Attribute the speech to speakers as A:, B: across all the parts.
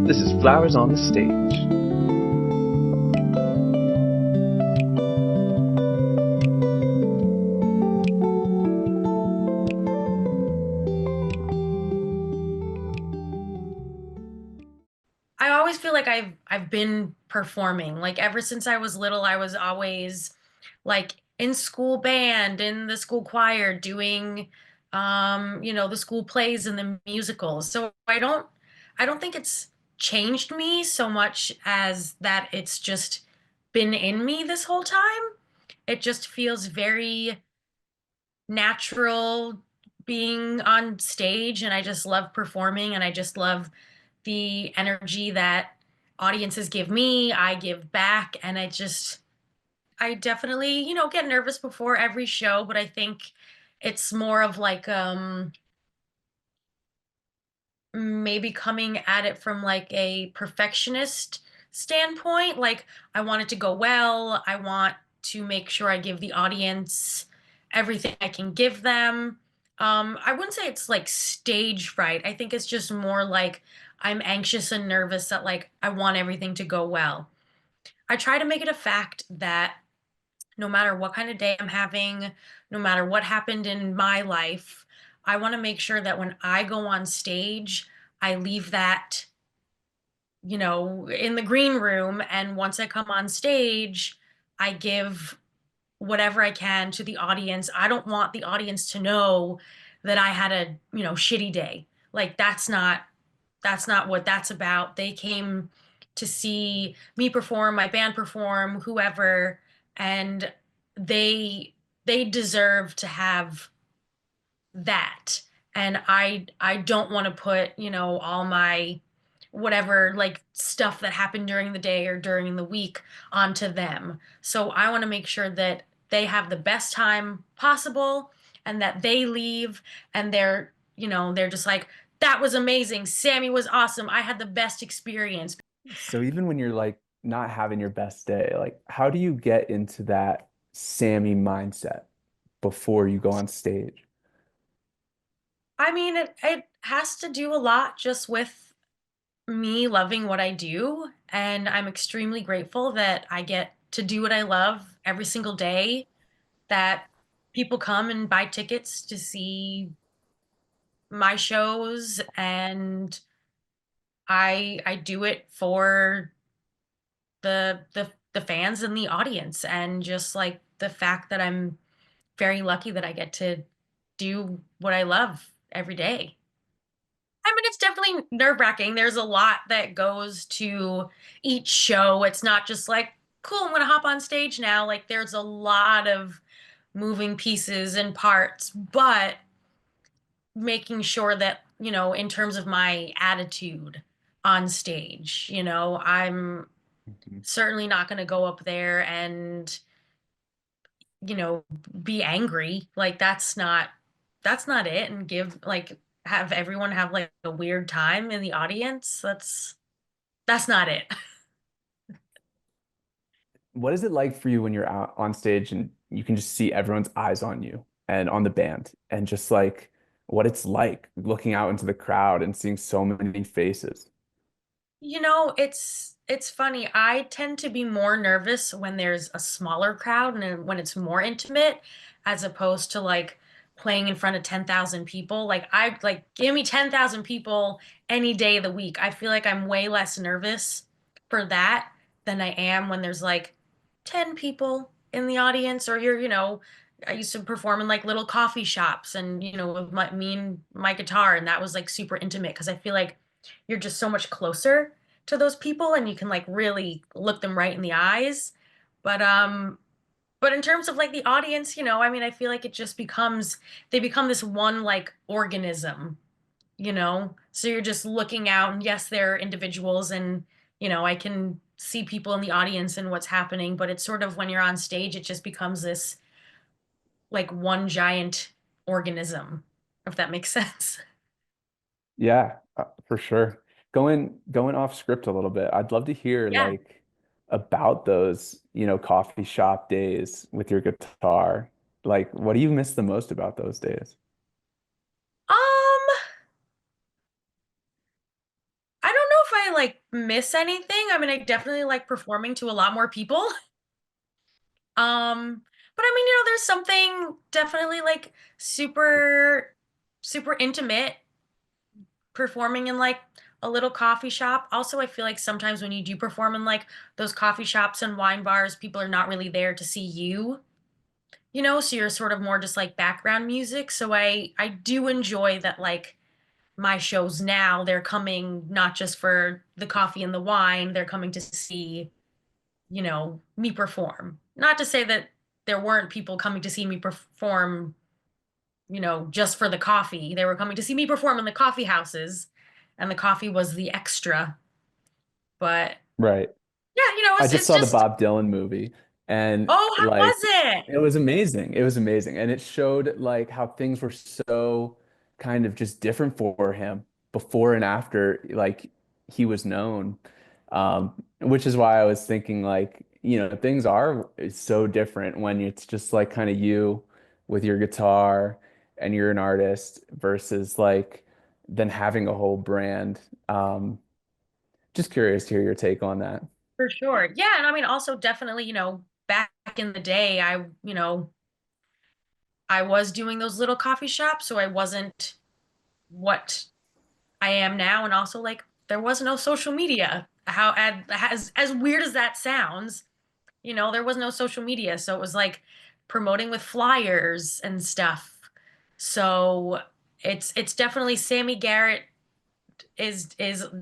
A: This is Flowers on the Stage.
B: I always feel like I've been performing. Like ever since I was little, I was always like in school band, in the school choir, doing the school plays and the musicals. So I don't think it's changed me so much as that it's just been in me this whole time. It just feels very natural being on stage, and I just love performing, and I just love the energy that audiences give me, I give back, and I definitely, get nervous before every show, but I think it's more of like maybe coming at it from like a perfectionist standpoint. Like I want it to go well. I want to make sure I give the audience everything I can give them. I wouldn't say it's like stage fright. I think it's just more like I'm anxious and nervous that like I want everything to go well. I try to make it a fact that no matter what kind of day I'm having, no matter what happened in my life, I want to make sure that when I go on stage, I leave that, in the green room. And once I come on stage, I give whatever I can to the audience. I don't want the audience to know that I had a, shitty day. Like that's not what that's about. They came to see me perform, my band perform, whoever, and they they deserve to have that. And I don't want to put, all my whatever like stuff that happened during the day or during the week onto them. So I want to make sure that they have the best time possible and that they leave and they're just like that was amazing. Sammy was awesome. I had the best experience.
C: So even when you're like not having your best day, like how do you get into that Sammy mindset before you go on stage?
B: I mean, it has to do a lot just with me loving what I do, and I'm extremely grateful that I get to do what I love every single day, that people come and buy tickets to see my shows, and I do it for the fans and the audience, and just like the fact that I'm very lucky that I get to do what I love every day. I mean, it's definitely nerve-wracking. There's a lot that goes to each show. It's not just like, "Cool, I'm gonna hop on stage now." Like, there's a lot of moving pieces and parts, but making sure that, in terms of my attitude on stage, I'm
C: Mhm.
B: certainly not gonna go up there and, you know, be angry. Like, that's not it, and have everyone have, like, a weird time in the audience. That's not it.
C: What is it like for you when you're out on stage and you can just see everyone's eyes on you and on the band and just like what it's like looking out into the crowd and seeing so many faces?
B: It's funny. I tend to be more nervous when there's a smaller crowd and then when it's more intimate, as opposed to like playing in front of 10,000 people. Like I like give me 10,000 people any day of the week. I feel like I'm way less nervous for that than I am when there's like 10 people in the audience, or I used to perform in like little coffee shops and with me and my guitar, and that was like super intimate because I feel like you're just so much closer to those people and you can like really look them right in the eyes. But um but in terms of like the audience, I mean, I feel like they become this one like organism, so you're just looking out, and yes, they're individuals, and I can see people in the audience and what's happening, but it's sort of when you're on stage it just becomes this like one giant organism, if that makes sense.
C: Yeah, for sure. Going off script a little bit, I'd love to hear
B: Yeah.
C: like about those, coffee shop days with your guitar. Like, what do you miss the most about those days?
B: um I don't know I like miss anything. I mean, I definitely like performing to a lot more people. But I mean, there's something definitely like super, super intimate performing in like a little coffee shop. Also, I feel like sometimes when you do perform in like those coffee shops and wine bars, people are not really there to see you, so you're sort of more just like background music. So I do enjoy that like my shows now, they're coming not just for the coffee and the wine, they're coming to see, me perform. Not to say that there weren't people coming to see me perform, just for the coffee. They were coming to see me perform in the coffee houses, and the coffee was the extra. But
C: Right.
B: yeah,
C: I just
B: it's
C: saw the
B: just,
C: Bob Dylan movie and
B: oh, how
C: like
B: was it?
C: it was amazing. It was amazing. And it showed like how things were so kind of just different for him before and after like he was known. Which is why I was thinking like, things are so different when it's just like kind of you with your guitar and you're an artist versus like then having a whole brand. Just curious to hear your take on that.
B: For sure. Yeah, and I mean also definitely, back in the day, I was doing those little coffee shops, so I wasn't what I am now, and also like there was no social media. As weird as that sounds, there was no social media, so it was like promoting with flyers and stuff. So it's definitely Sammi Garett is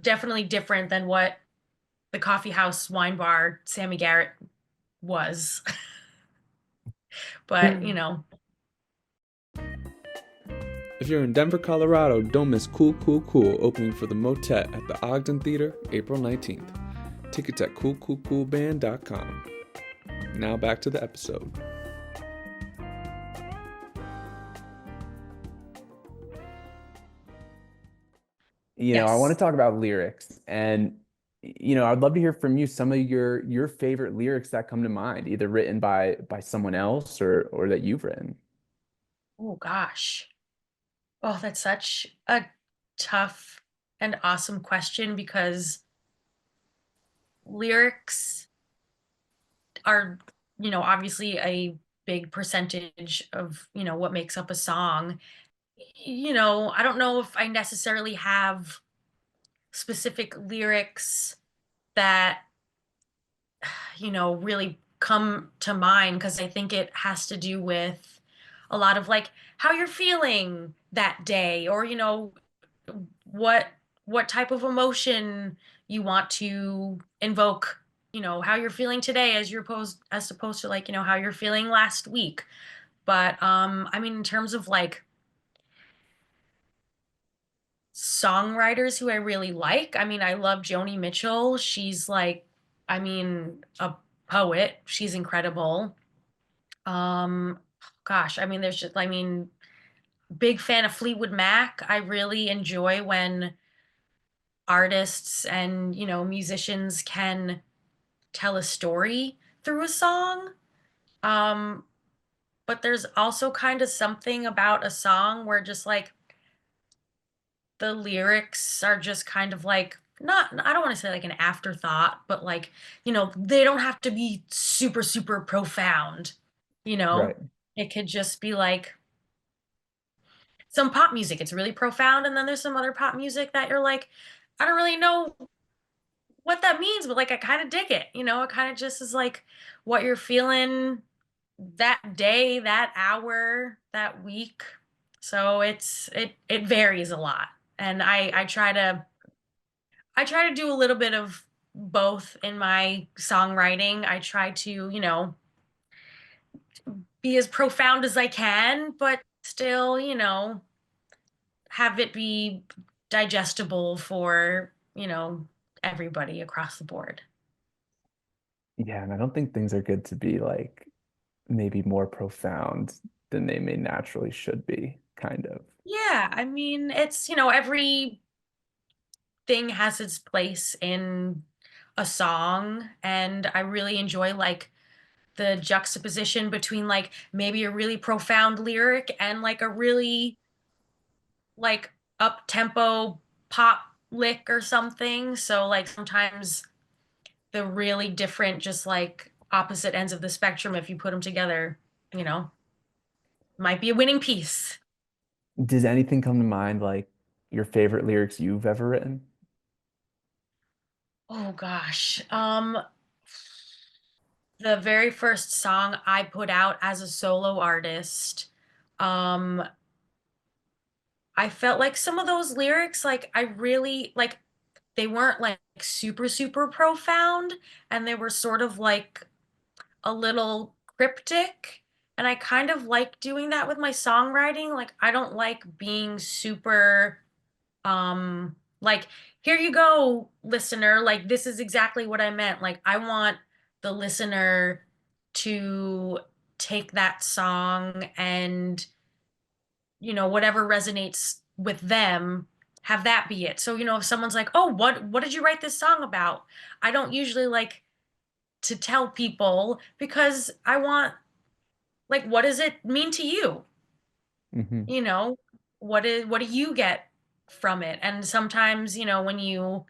B: definitely different than what the coffee house wine bar Sammi Garett was. But,
D: If you're in Denver, Colorado, don't miss Cool Cool Cool opening for the Motet at the Ogden Theater April 19th. Tickets at coolcoolcoolband.com. Now back to the episode.
C: I want
B: yes.
C: to talk about lyrics and I'd love to hear from you some of your favorite lyrics that come to mind, either written by someone else or that you've written.
B: Oh gosh. Oh, that's such a tough and awesome question because lyrics are, obviously a big percentage of, what makes up a song. I don't know if I necessarily have specific lyrics that, really come to mind because I think it has to do with a lot of like how you're feeling that day or, what what type of emotion you want to invoke, how you're feeling today as opposed to like, how you're feeling last week. But I mean in terms of like songwriters who I really like, I mean I love Joni Mitchell. She's like, I mean, a poet. She's incredible. Um gosh, I mean big fan of Fleetwood Mac. I really enjoy when artists and, musicians can tell a story through a song. Um, but there's also kind of something about a song where just like the lyrics are just kind of like not, I don't want to say like an afterthought, but like, they don't have to be super, super profound, you know?
C: Right.
B: It could just be like some pop music. It's really profound. And then there's some other pop music that you're like, I don't really know what that means, but like I kind of dig it. It kind of just is like what you're feeling that day, that hour, that week. So it varies a lot. And I try to do a little bit of both in my songwriting. I try to, be as profound as I can, but still, have it be digestible for, everybody across the board.
C: Yeah, and I don't think things are good to be like maybe more profound than they may naturally should be, kind of.
B: Yeah, I mean, it's, everything has its place in a song, and I really enjoy like the juxtaposition between like maybe a really profound lyric and like a really like up tempo pop lick or something. So like sometimes the really different, just like opposite ends of the spectrum, if you put them together, you know, might be a winning piece.
C: Does anything come to mind like your favorite lyrics you've ever written?
B: Oh gosh. The very first song I put out as a solo artist, um, I felt like some of those lyrics, like I really like they weren't like super, super profound, and they were sort of like a little cryptic. And I kind of like doing that with my songwriting. Like I don't like being super like here you go, listener, like this is exactly what I meant. Like I want the listener to take that song and whatever resonates with them, have that be it. So if someone's like, oh, what did you write this song about, I don't usually like to tell people, because I want, like, what does it mean to you?
C: Hmm.
B: You know, what do you get from it? And sometimes, when you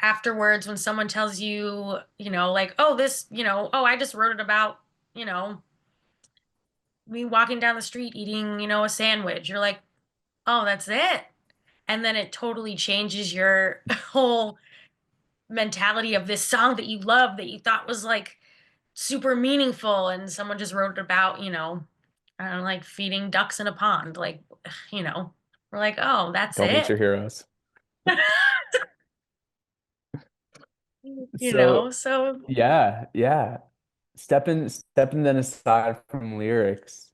B: afterwards, when someone tells you, like, oh, this, oh, I just wrote it about, you know, me walking down the street eating, a sandwich. You're like, oh, that's it. And then it totally changes your whole mentality of this song that you love, that you thought was like super meaningful, and someone just wrote about, I don't know, like feeding ducks in a pond. Like, you know, we're like, oh, that's
C: Don't meet
B: it.
C: your heroes. So
B: So
C: yeah, yeah. Stepping then aside from lyrics,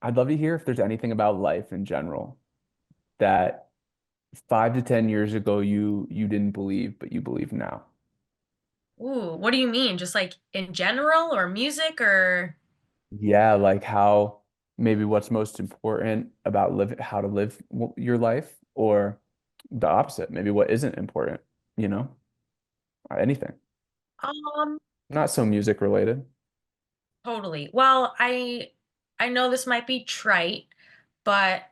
C: I'd love to hear if there's anything about life in general that 5 to 10 years ago you didn't believe, but you believe now.
B: ooh, what do you mean? Just like in general, or music, or
C: Yeah, like how maybe what's most important about how to live your life, or the opposite, maybe what isn't important, you know, anything.
B: um
C: Not so music related.
B: totally. Well, I know this might be trite, but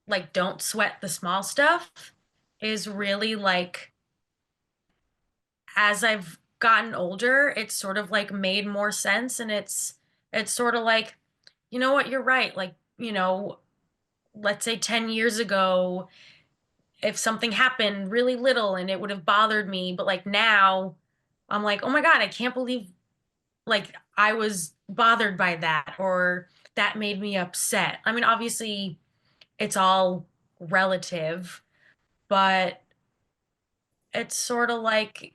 B: like don't sweat the small stuff is really like, as I've gotten older, it's sort of like made more sense, and it's sort of like, you know what, you're right. Like, let's say 10 years ago, if something happened really little and it would have bothered me, but like now I'm like, oh my God, I can't believe like I was bothered by that, or that made me upset. I mean, obviously it's all relative, but it's sort of like,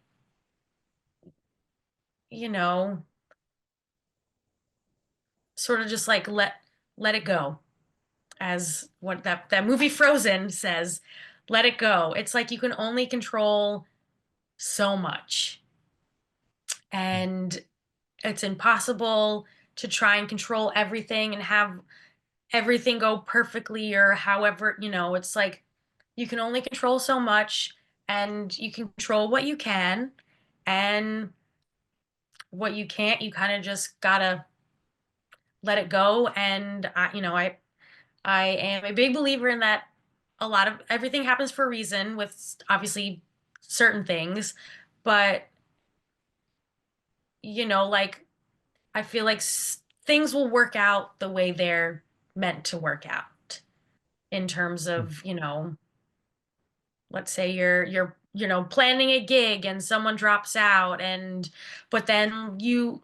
B: you know, sort of just like let it go, as what that movie Frozen says, let it go. It's like you can only control so much, and it's impossible to try and control everything and have everything go perfectly, or however, it's like you can only control so much, and you can control what you can, and what you can't, you kind of just gotta let it go. And I am a big believer in that a lot of everything happens for a reason, with obviously certain things, but like I feel like things will work out the way they're meant to work out, in terms of, let's say you're planning a gig and someone drops out, and but then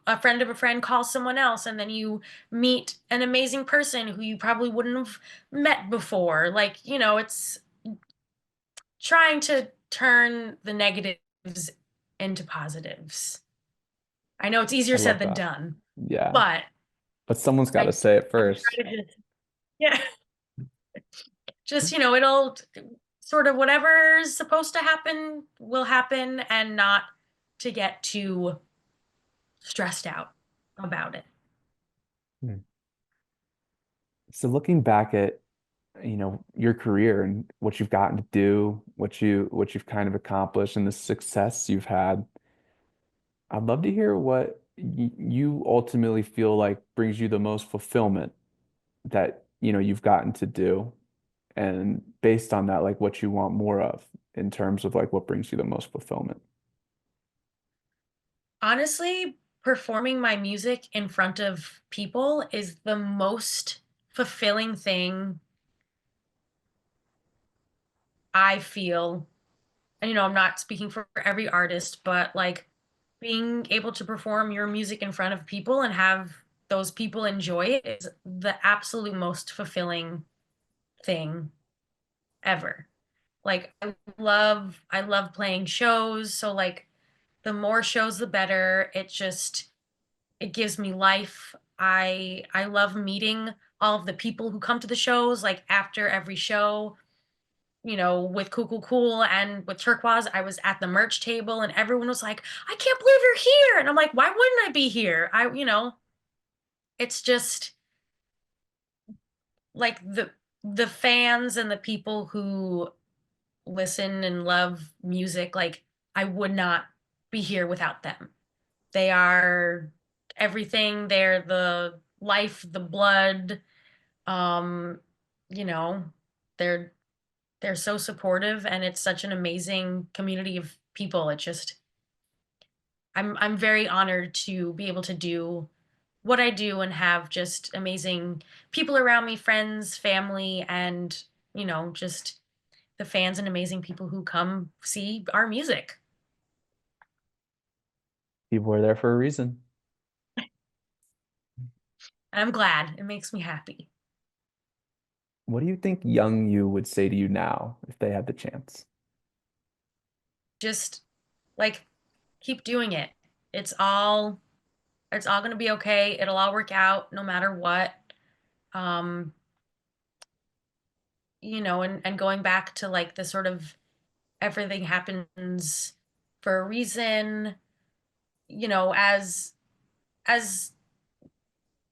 B: a friend of a friend calls someone else, and then you meet an amazing person who you probably wouldn't have met before. Like, it's trying to turn the negatives into positives. I know it's
C: I
B: easier said
C: love
B: than
C: that.
B: done,
C: Yeah.
B: but
C: But someone's got
B: I
C: to say it
B: I
C: first.
B: try to just, yeah, just, it'll sort of, whatever's supposed to happen will happen, and not to get too stressed out about it.
C: Hmm. So looking back at, your career and what you've gotten to do, what you've kind of accomplished and the success you've had, I'd love to hear what you ultimately feel like brings you the most fulfillment that, you've gotten to do. and based on that, like what you want more of in terms of like what brings you the most fulfillment.
B: Honestly, performing my music in front of people is the most fulfilling thing I feel. And I'm not speaking for every artist, but like being able to perform your music in front of people and have those people enjoy it is the absolute most fulfilling thing ever. Like I love playing shows, so like the more shows the better. It gives me life. I love meeting all of the people who come to the shows like after every show. With Cool Cool Cool and with Turquoise, I was at the merch table and everyone was like, I can't believe you're here. And I'm like, why wouldn't I be here? It's just like the fans and the people who listen and love music, like I would not be here without them. They are everything. They're the life, the blood. Um, you know, they're they're so supportive and it's such an amazing community of people. I'm very honored to be able to do what I do and have just amazing people around me, friends, family, and just the fans and amazing people who come see our music.
C: People are there for a reason.
B: And I'm glad. It makes me happy.
C: What do you think young you would say to you now if they had the chance?
B: Just like keep doing it. It's all it's all going to be okay. It'll all work out no matter what. Um, and going back to like the sort of everything happens for a reason, as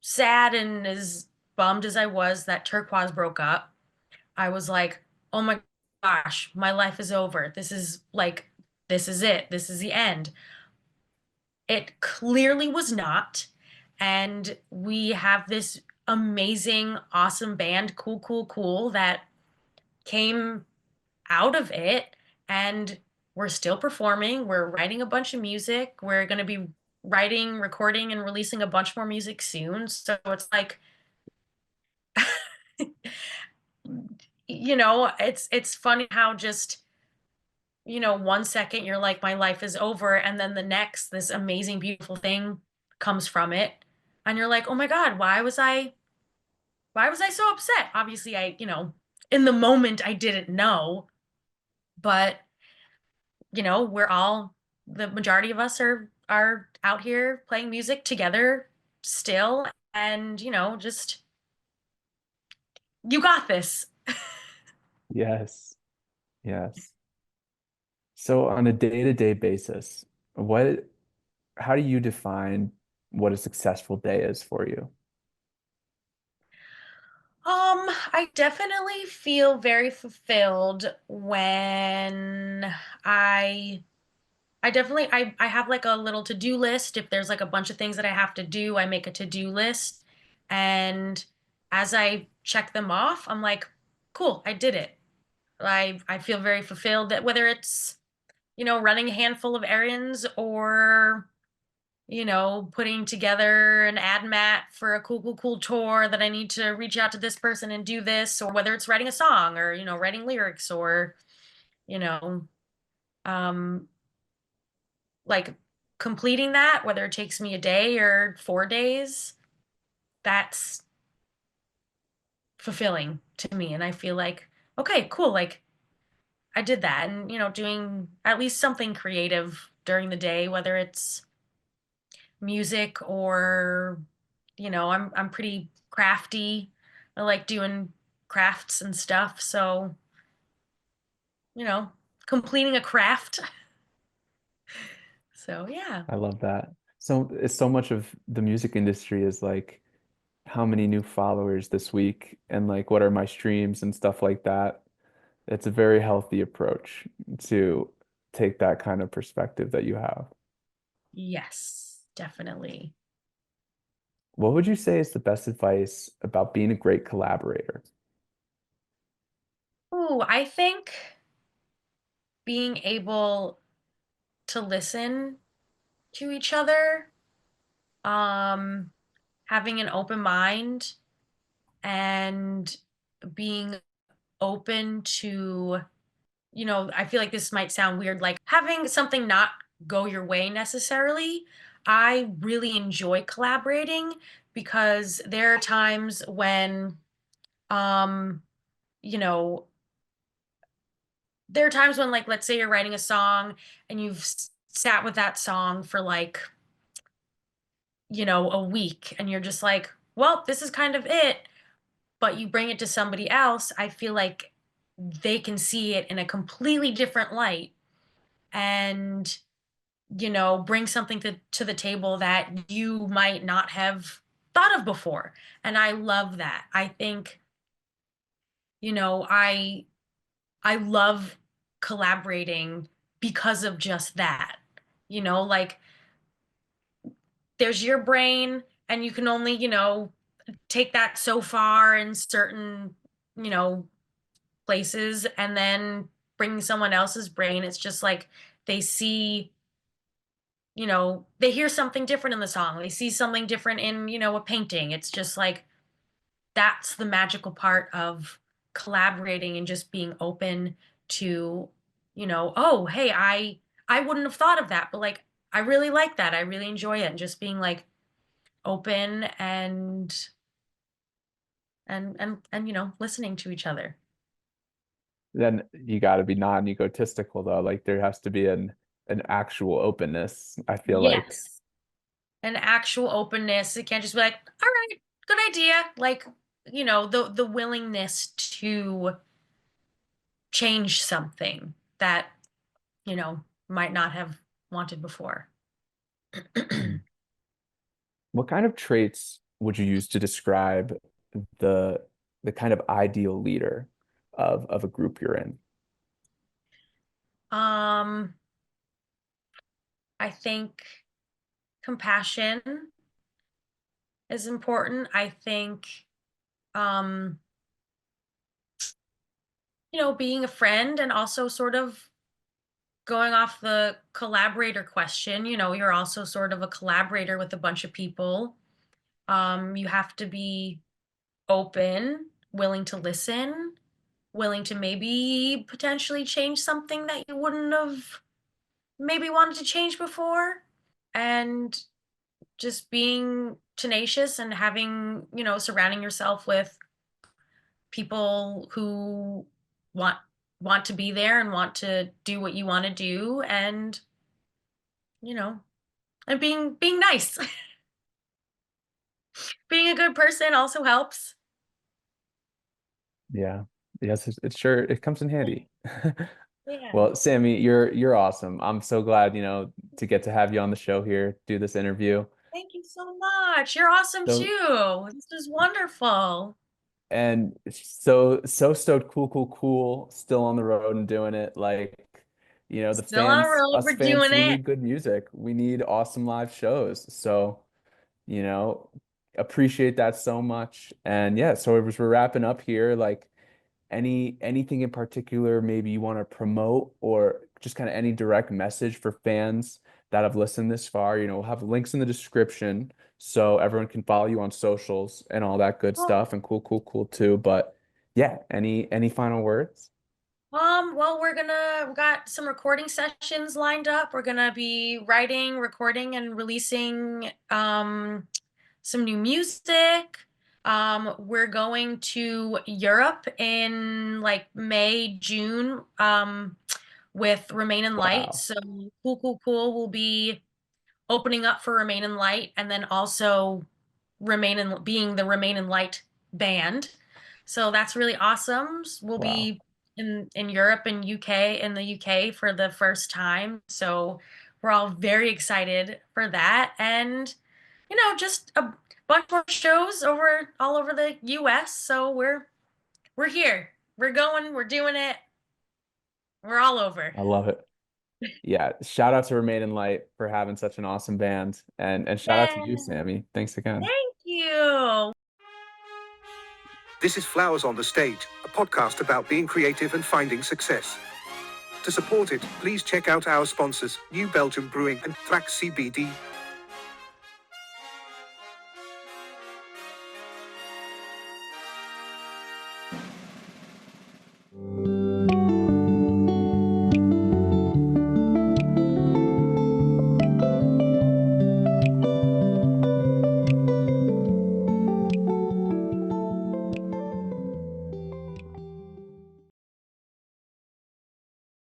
B: sad and as bummed as I was that Turquoise broke up, I was like, oh my gosh, my life is over. This is it. This is the end. It clearly was not. And we have this amazing, awesome band, Cool, Cool, Cool, that came out of it. And we're still performing. We're writing a bunch of music. We're going to be writing, recording, and releasing a bunch more music soon. So it's like, it's funny how just, 1 second you're like, my life is over. And then the next, this amazing, beautiful thing comes from it. And you're like, oh my God, why was I so upset? Obviously, in the moment I didn't know, but the majority of us are out here playing music together still, and just you got this.
C: Yes. Yes. So on a day-to-day basis, what how do you define what a successful day is for you?
B: I definitely feel very fulfilled when I I have like a little to-do list. If there's like a bunch of things that I have to do, I make a to-do list. And as I check them off, I'm like, cool, I did it. I feel very fulfilled that whether it's, running a handful of errands or, putting together an ad mat for a cool, cool, cool tour that I need to reach out to this person and do this, or whether it's writing a song or, writing lyrics or, you know, um, like completing that, whether it takes me a day or 4 days, that's fulfilling to me. And I feel like, okay, cool. Like I did that and, doing at least something creative during the day, whether it's music or, I'm pretty crafty. I like doing crafts and stuff. So, you know, completing a craft. So, yeah.
C: I love that. So it's so much of the music industry is like how many new followers this week and like what are my streams and stuff like that. It's a very healthy approach to take that kind of perspective that you have.
B: Yes, definitely.
C: What would you say is the best advice about being a great collaborator?
B: Ooh, I think being able to listen to each other, um, having an open mind, and being open to, I feel like this might sound weird, like having something not go your way necessarily. I really enjoy collaborating because there are times when, um, you know, there are times when, like, let's say you're writing a song and you've sat with that song for like, a week and you're just like, well, this is kind of it. But you bring it to somebody else, I feel like they can see it in a completely different light and, bring something to the table that you might not have thought of before. And I love that. I think, you know, I I love collaborating because of just that. Like there's your brain and you can only, take that so far in certain, you know, places, and then bringing someone else's brain, it's just like they see, they hear something different in the song. They see something different in, a painting. It's just like that's the magical part of collaborating and just being open to, oh, hey, I wouldn't have thought of that, but like I really like that. I really enjoy it. And just being like open and listening to each other.
C: Then you got to be non-egotistical though. Like there has to be an actual openness, I feel like.
B: Yes. An actual openness. It can't just be like, all right, good idea. Like, the willingness to change something that, might not have wanted before.
C: What kind of traits would you use to describe the kind of ideal leader of a group you're in?
B: Um, I think compassion is important. I think, um, being a friend and also sort of going off the collaborator question, you're also sort of a collaborator with a bunch of people. You have to be open, willing to listen, willing to maybe potentially change something that you wouldn't have maybe wanted to change before. And just being tenacious and having, surrounding yourself with people who want want to be there and want to do what you want to do, and you know and being nice. Being a good person also helps.
C: Yeah. Yes, it's sure it comes in handy.
B: Yeah.
C: Well, Sammi, you're awesome. I'm so glad, to get to have you on the show here, do this interview.
B: Thank you so much. You're awesome
C: So
B: too. This was wonderful.
C: and so stoked, cool, still on the road and doing it. Like, the
B: Still on the
C: fans,
B: road.
C: us
B: We're
C: fans,
B: doing
C: we
B: it.
C: need good music. We need awesome live shows. So, you know, appreciate that so much. And yeah, so as we're wrapping up here, like anything in particular maybe you want to promote, or just kind of any direct message for fans that have listened this far. We'll have links in the description so everyone can follow you on socials and all that good
B: Well,
C: stuff, and cool too. But yeah, any final words?
B: well, we got some recording sessions lined up. We're gonna be writing, recording, and releasing some new music. We're going to Europe in like May, June, with Remain in Light.
C: Wow.
B: So cool. We'll be opening up for Remain in Light, and then also being the Remain in Light band. So that's really awesome. We'll
C: Wow.
B: be in Europe and the UK for the first time. So we're all very excited for that. And just a bunch more shows all over the US. So we're here. We're going, we're doing it. We're all over.
C: I love it. Yeah, shout out to Remain in Light for having such an awesome band, and shout out to you,
B: Yay.
C: Sammi. Thanks again.
B: Thank you.
E: This is Flowers on the Stage, a podcast about being creative and finding success. To support it, please check out our sponsors, New Belgium Brewing and Thrax CBD.